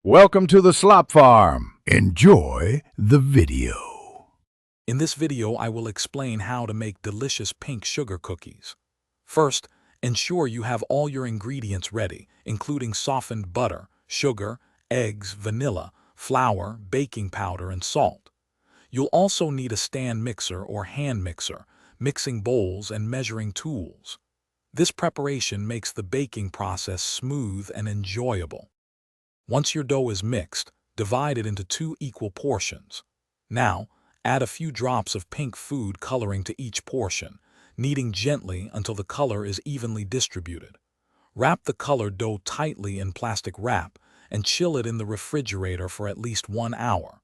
Welcome to the Slop Farm. Enjoy the video. In this video, I will explain how to make delicious pink sugar cookies. First, ensure you have all your ingredients ready, including softened butter, sugar, eggs, vanilla, flour, baking powder, and salt. You'll also need a stand mixer or hand mixer, mixing bowls, and measuring tools. This preparation makes the baking process smooth and enjoyable. Once your dough is mixed, divide it into 2 equal portions. Now, add a few drops of pink food coloring to each portion, kneading gently until the color is evenly distributed. Wrap the colored dough tightly in plastic wrap and chill it in the refrigerator for at least 1 hour.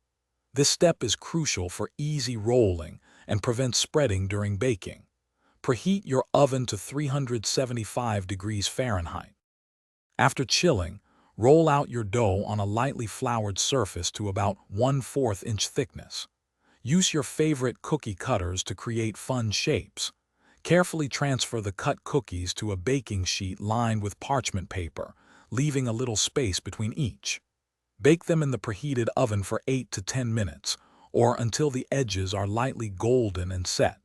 This step is crucial for easy rolling and prevents spreading during baking. Preheat your oven to 375 degrees Fahrenheit. After chilling, roll out your dough on a lightly floured surface to about 1/4 inch thickness. Use your favorite cookie cutters to create fun shapes. Carefully transfer the cut cookies to a baking sheet lined with parchment paper, leaving a little space between each. Bake them in the preheated oven for 8 to 10 minutes, or until the edges are lightly golden and set.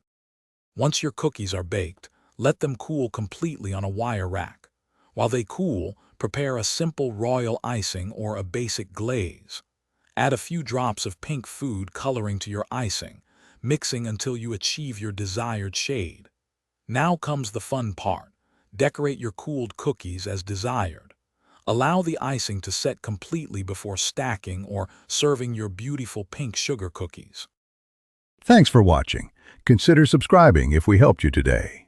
Once your cookies are baked, let them cool completely on a wire rack. While they cool, prepare a simple royal icing or a basic glaze. Add a few drops of pink food coloring to your icing, mixing until you achieve your desired shade. Now comes the fun part. Decorate your cooled cookies as desired. Allow the icing to set completely before stacking or serving your beautiful pink sugar cookies. Thanks for watching. Consider subscribing if we helped you today.